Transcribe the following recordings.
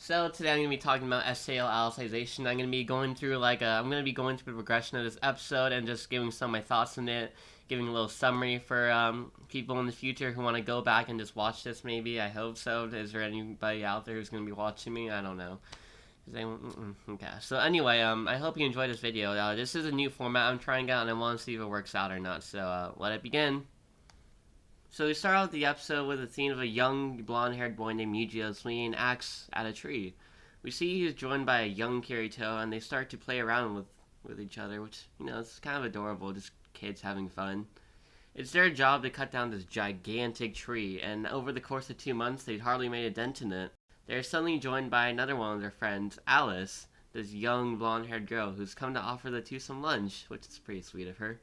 So today I'm gonna be talking about SAO Alicization. I'm gonna be going through the progression of this episode and just giving some of my thoughts on it, giving a little summary for people in the future who want to go back and just watch this. Maybe I hope so. Is there anybody out there who's gonna be watching me? I don't know. Okay. So anyway, I hope you enjoyed this video. This is a new format I'm trying out, and I want to see if it works out or not. So let it begin. So we start out the episode with a scene of a young, blonde-haired boy named Yujiro swinging an axe at a tree. We see he's joined by a young Kirito, and they start to play around with each other, which, it's kind of adorable, just kids having fun. It's their job to cut down this gigantic tree, and over the course of 2 months, they'd hardly made a dent in it. They're suddenly joined by another one of their friends, Alice, this young, blonde-haired girl who's come to offer the two some lunch, which is pretty sweet of her.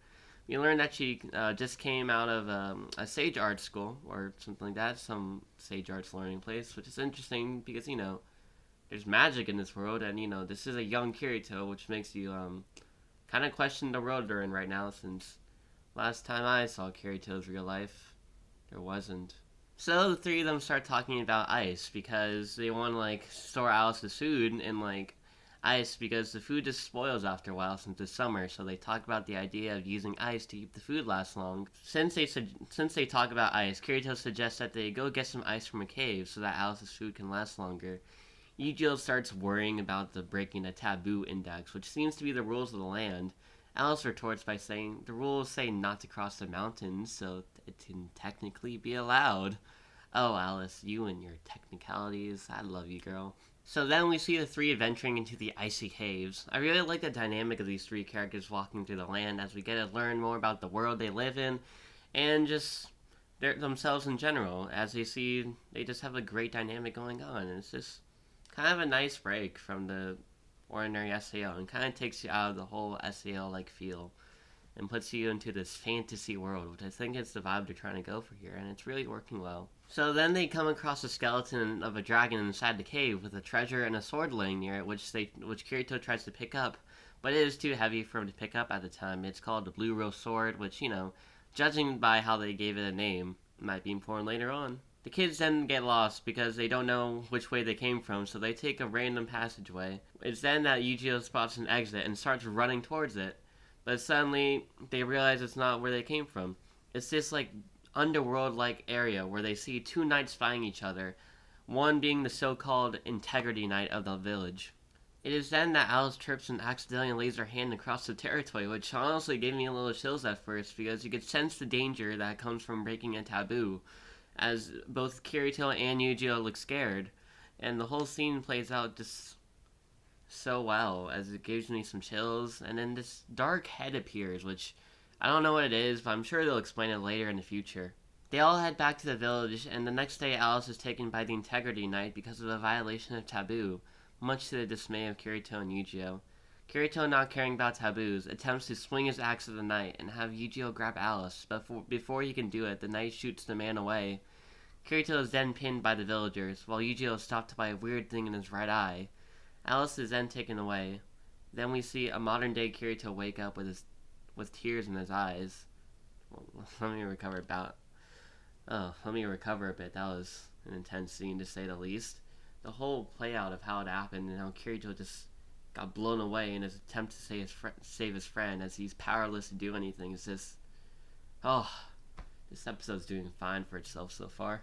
We learned that she just came out of a Sage Arts school, or something like that, some Sage Arts learning place, which is interesting because, there's magic in this world, and, this is a young Kirito, which makes you kind of question the world they're in right now, since last time I saw Kirito's real life, there wasn't. So the three of them start talking about ice, because they want to, store Alice's food in, ice, because the food just spoils after a while since it's summer, so they talk about the idea of using ice to keep the food last long. Since they talk about ice, Kirito suggests that they go get some ice from a cave so that Alice's food can last longer. Yujiro starts worrying about the breaking a taboo index, which seems to be the rules of the land. Alice retorts by saying, the rules say not to cross the mountains, so it can technically be allowed. Oh, Alice, you and your technicalities, I love you, girl. So then we see the three adventuring into the icy caves. I really like the dynamic of these three characters walking through the land as we get to learn more about the world they live in and just themselves in general. As they just have a great dynamic going on. And it's just kind of a nice break from the ordinary SAO and kind of takes you out of the whole SAO-like feel and puts you into this fantasy world, which I think is the vibe they're trying to go for here, and it's really working well. So then they come across a skeleton of a dragon inside the cave with a treasure and a sword laying near it, which Kirito tries to pick up, but it is too heavy for him to pick up at the time. It's called the Blue Rose Sword, which, judging by how they gave it a name, might be important later on. The kids then get lost because they don't know which way they came from, so they take a random passageway. It's then that Yujiro spots an exit and starts running towards it. But suddenly, they realize it's not where they came from. It's this, underworld-like area where they see two knights fighting each other, one being the so-called Integrity Knight of the village. It is then that Alice trips and accidentally lays her hand across the territory, which honestly gave me a little chills at first, because you could sense the danger that comes from breaking a taboo, as both Kirito and Yujiro look scared, and the whole scene plays out just so well, as it gives me some chills. And then this dark head appears, which I don't know what it is, but I'm sure they'll explain it later in the future. They all head back to the village, and the next day Alice is taken by the Integrity Knight because of a violation of taboo, much to the dismay of Kirito and Yujiro. Kirito, not caring about taboos, attempts to swing his axe at the knight and have Yujiro grab Alice, but before he can do it, the knight shoots the man away. Kirito is then pinned by the villagers, while Yujiro is stopped by a weird thing in his right eye. Alice is then taken away. Then we see a modern-day Kirito wake up with tears in his eyes. Let me recover a bit. That was an intense scene, to say the least. The whole playout of how it happened and how Kirito just got blown away in his attempt to save his friend, as he's powerless to do anything, is just... Oh, this episode's doing fine for itself so far.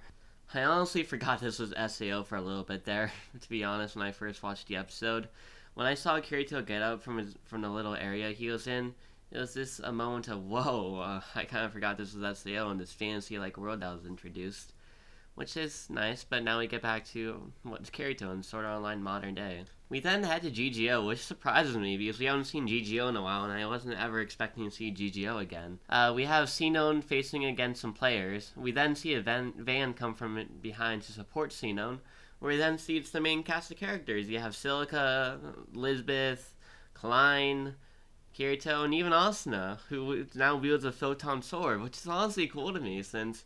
I honestly forgot this was SAO for a little bit there, to be honest, when I first watched the episode. When I saw Kirito get up from the little area he was in, it was just a moment of, whoa, I kind of forgot this was SAO and this fantasy-like world that was introduced. Which is nice, but now we get back to what's Kirito in Sword Art Online modern day. We then head to GGO, which surprises me because we haven't seen GGO in a while, and I wasn't ever expecting to see GGO again. We have Sinon facing against some players. We then see a van come from behind to support Sinon, where we then see it's the main cast of characters. You have Silica, Lisbeth, Klein, Kirito, and even Asuna, who now wields a photon sword, which is honestly cool to me, since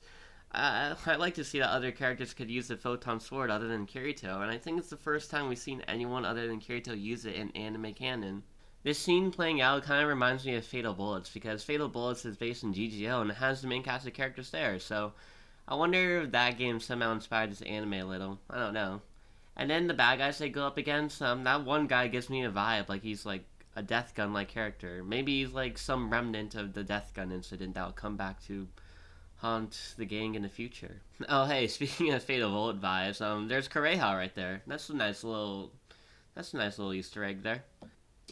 I'd like to see that other characters could use the photon sword other than Kirito, and I think it's the first time we've seen anyone other than Kirito use it in anime canon. This scene playing out kind of reminds me of Fatal Bullets, because Fatal Bullets is based in GGO and it has the main cast of characters there, so I wonder if that game somehow inspired this anime a little. I don't know. And then the bad guys they go up against, that one guy gives me a vibe like he's like a Death Gun like character. Maybe he's like some remnant of the Death Gun incident that'll come back to haunt the gang in the future. Oh hey, speaking of Fatal Bullet vibes, there's Correja right there. That's a nice little Easter egg there.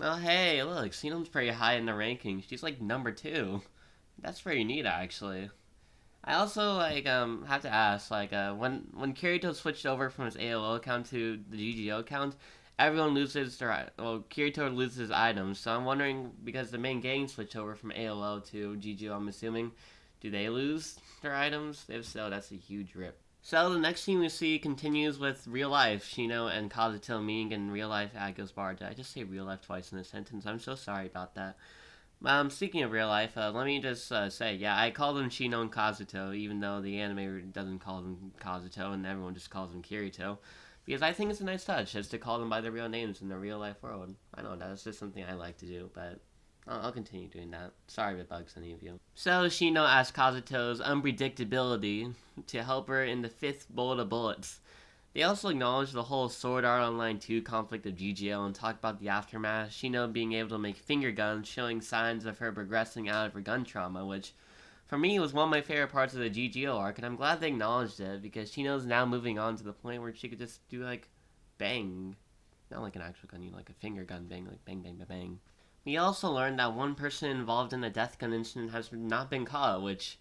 Oh hey, look, Xenon's pretty high in the rankings. She's like number 2. That's pretty neat actually. I also have to ask when Kirito switched over from his AOL account to the GGO account, everyone loses Kirito loses his items. So I'm wondering because the main gang switched over from AOL to GGO, I'm assuming, do they lose their items? If so, that's a huge rip. So the next scene we see continues with real life Shino and Kazuto meeting in real life Agos Bar. Did I just say real life twice in a sentence? I'm so sorry about that. Speaking of real life, let me just say, yeah, I call them Shino and Kazuto, even though the anime doesn't call them Kazuto and everyone just calls them Kirito. Because I think it's a nice touch, just to call them by their real names in the real life world. I know, that's just something I like to do, but I'll continue doing that. Sorry if it bugs any of you. So Shino asks Kazuto's unpredictability to help her in the 5th bullet of bullets. They also acknowledge the whole Sword Art Online 2 conflict of GGL and talk about the aftermath, Shino being able to make finger guns, showing signs of her progressing out of her gun trauma, which, for me, was one of my favorite parts of the GGO arc, and I'm glad they acknowledged it, because Shino's now moving on to the point where she could just do, like, bang. Not like an actual gun, you know, like a finger gun bang, like bang, bang, bang, bang. We also learned that one person involved in the death gun incident has not been caught, which...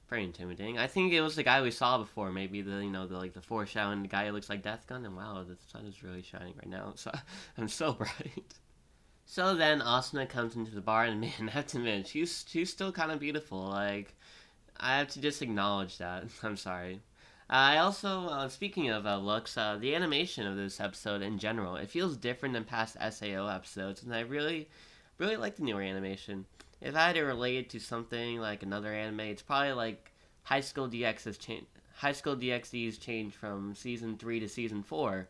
very intimidating. I think it was the guy we saw before. Maybe the foreshadowing, the guy who looks like Death Gun. And wow, the sun is really shining right now. So I'm so bright. So then Asuna comes into the bar, and man, I have to admit, she's still kind of beautiful. Like, I have to just acknowledge that. I'm sorry. I also, speaking of looks, the animation of this episode in general, it feels different than past SAO episodes, and I really like the newer animation. If I had to relate it to something like another anime, it's probably like High School DxD's change from season 3 to season 4.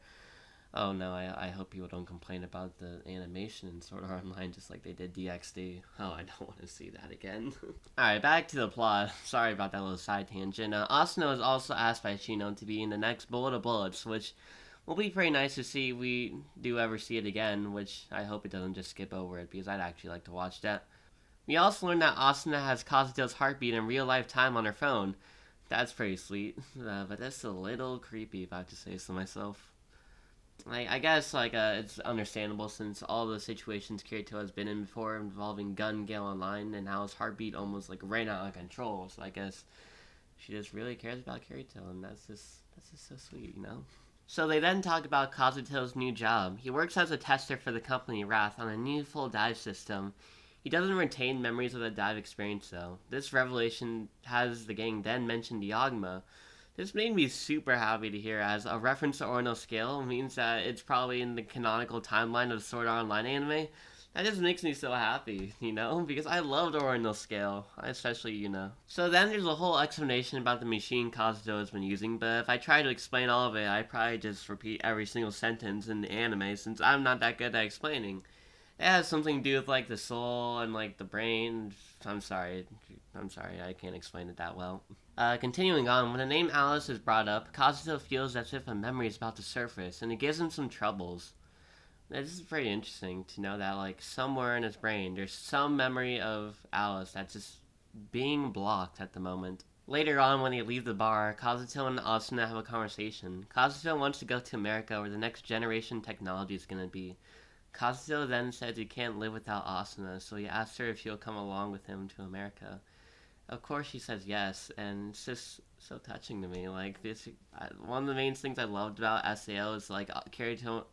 Oh no, I hope people don't complain about the animation in Sword Art Online just like they did DxD. Oh, I don't want to see that again. Alright, back to the plot. Sorry about that little side tangent. Asuna is also asked by Shino to be in the next Bullet of Bullets, which will be pretty nice to see we do ever see it again, which I hope it doesn't just skip over it, because I'd actually like to watch that. We also learned that Asuna has Kazuto's heartbeat in real life time on her phone. That's pretty sweet, but that's a little creepy if I have to say so myself. I guess it's understandable since all the situations Kirito has been in before involving Gun Gale Online and how his heartbeat almost ran out of control. So I guess she just really cares about Kirito, and that's just so sweet, you know? So they then talk about Kazuto's new job. He works as a tester for the company Wrath on a new full dive system. He doesn't retain memories of the dive experience though. This revelation has the gang then mention Diogma. This made me super happy to hear, as a reference to Orono Scale means that it's probably in the canonical timeline of the Sword Art Online anime. That just makes me so happy, you know, because I loved Orono Scale, especially, you know. So then there's a whole explanation about the machine Kazuto has been using, but if I try to explain all of it, I'd probably just repeat every single sentence in the anime, since I'm not that good at explaining. It has something to do with, like, the soul and, like, the brain. I'm sorry, I can't explain it that well. Continuing on, when the name Alice is brought up, Kazuto feels as if a memory is about to surface, and it gives him some troubles. This is pretty interesting to know that, like, somewhere in his brain, there's some memory of Alice that's just being blocked at the moment. Later on, when they leave the bar, Kazuto and Asuna have a conversation. Kazuto wants to go to America, where the next generation technology is going to be. Kazuto then says he can't live without Asuna, so he asks her if she'll come along with him to America. Of course she says yes, and it's just so touching to me. Like, this, one of the main things I loved about SAO is, like, Kirito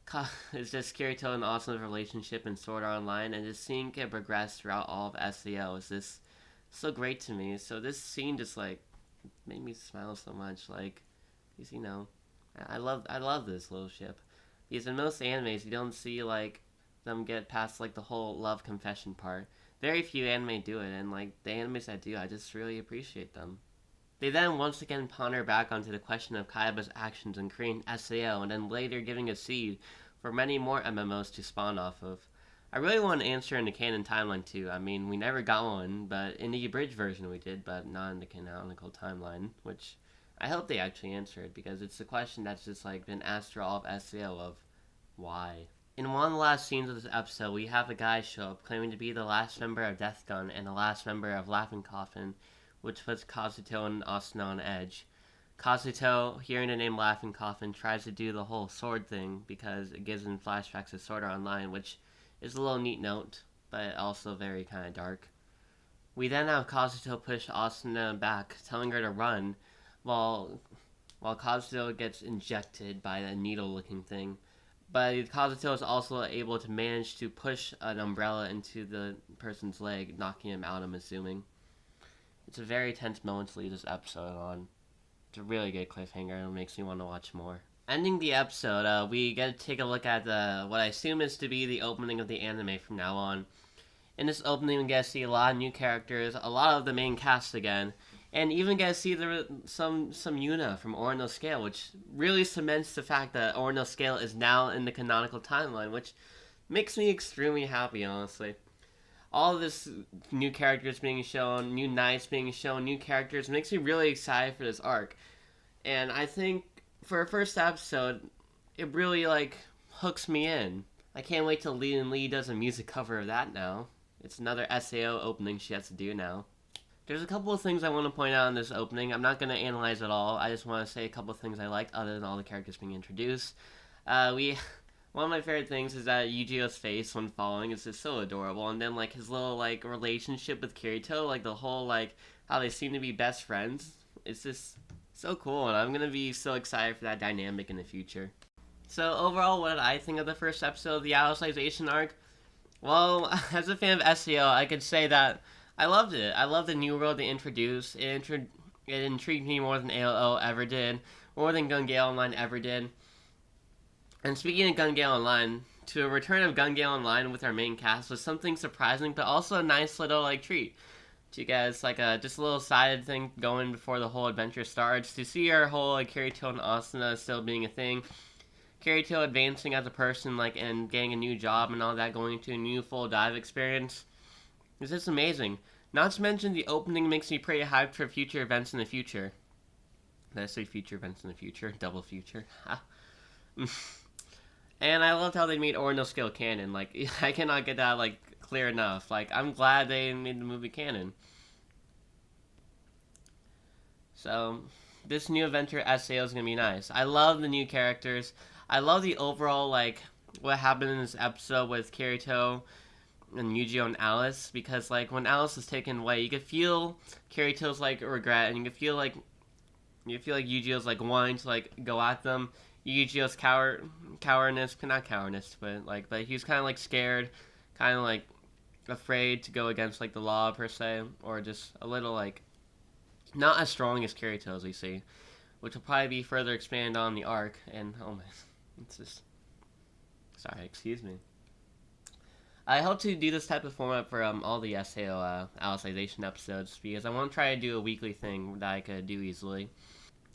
and Asuna's relationship in Sword Art Online, and just seeing it progress throughout all of SAO is just so great to me. So this scene just, like, made me smile so much. Like, because, you know, I love this little ship. Because in most animes, you don't see, like, them get past, like, the whole love confession part. Very few anime do it, and, like, the animes that do, I just really appreciate them. They then once again ponder back onto the question of Kaiba's actions in creating SAO, and then later giving a seed for many more MMOs to spawn off of. I really want an answer in the canon timeline too. I mean, we never got one, but in the abridged version we did, but not in the canonical timeline, which I hope they actually answer it, because it's a question that's just like been asked for all of SAO of why. In one of the last scenes of this episode, we have a guy show up claiming to be the last member of Death Gun and the last member of Laughing Coffin, which puts Kazuto and Asuna on edge. Kazuto, hearing the name Laughing Coffin, tries to do the whole sword thing because it gives him flashbacks to Sword Art Online, which is a little neat note, but also very kind of dark. We then have Kazuto push Asuna back, telling her to run, while Kazuto gets injected by that needle-looking thing. But Kazuto is also able to manage to push an umbrella into the person's leg, knocking him out, I'm assuming. It's a very tense moment to leave this episode on. It's a really good cliffhanger, and it makes me want to watch more. Ending the episode, we get to take a look at what I assume is to be the opening of the anime from now on. In this opening, we get to see a lot of new characters, a lot of the main cast again, and even get to see some Yuna from Ore no Scale, which really cements the fact that Ore no Scale is now in the canonical timeline, which makes me extremely happy, honestly. All of this new characters being shown, new knights being shown, new characters, makes me really excited for this arc. And I think for a first episode, it really, hooks me in. I can't wait till Lee does a music cover of that now. It's another SAO opening she has to do now. There's a couple of things I want to point out in this opening. I'm not going to analyze it all. I just want to say a couple of things I liked other than all the characters being introduced. One of my favorite things is that Yujio's face when falling is just so adorable. And then, his little, relationship with Kirito, the whole, how they seem to be best friends. It's just so cool, and I'm going to be so excited for that dynamic in the future. So, overall, what did I think of the first episode of the Alicization arc? Well, as a fan of SEO, I could say that I loved it. I loved the new world they introduced. It intrigued me more than ALO ever did, more than Gun Gale Online ever did. And speaking of Gun Gale Online, to a return of Gun Gale Online with our main cast was something surprising, but also a nice little treat. To get us just a little side thing going before the whole adventure starts. To see our whole Kirito and Asuna still being a thing. Kirito advancing as a person, and getting a new job and all that, going to a new full dive experience. It's just amazing. Not to mention the opening makes me pretty hyped for future events in the future. Did I say future events in the future? Double future. And I loved how they made Ore no Scale canon. I cannot get that, clear enough. I'm glad they made the movie canon. So, this new adventure SAO is going to be nice. I love the new characters. I love the overall, what happened in this episode with Kirito and Yujio and Alice, because, when Alice was taken away, you could feel Kirito's, regret, and you could feel, Yujio's, wanting to, go at them. Yujio's cowardice, not cowardice, but he was kind of, scared, kind of, afraid to go against, the law, per se, or just a little, not as strong as Kirito, as we see, which will probably be further expanded on the arc, and, oh my, it's just, sorry, excuse me. I hope to do this type of format for all the SAO Alicization episodes, because I want to try to do a weekly thing that I could do easily.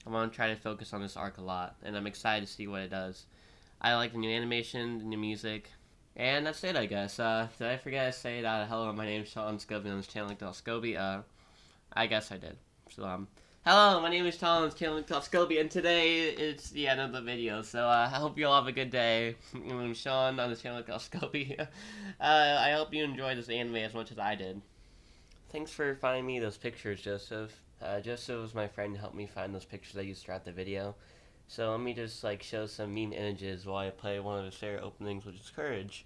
I want to try to focus on this arc a lot, and I'm excited to see what it does. I like the new animation, the new music, and that's it, I guess. Did I forget to say that, hello, my name is Sean Scobie on this channel, Scobie? I guess I did. So, hello, my name is Sean on this channel, Scobie, and today it's the end of the video, so I hope you all have a good day. I'm Sean on this channel, Scobie. I hope you enjoyed this anime as much as I did. Thanks for finding me those pictures, Joseph. Joseph was my friend to help me find those pictures I used throughout the video. So let me just show some mean images while I play one of his favorite openings, which is Courage.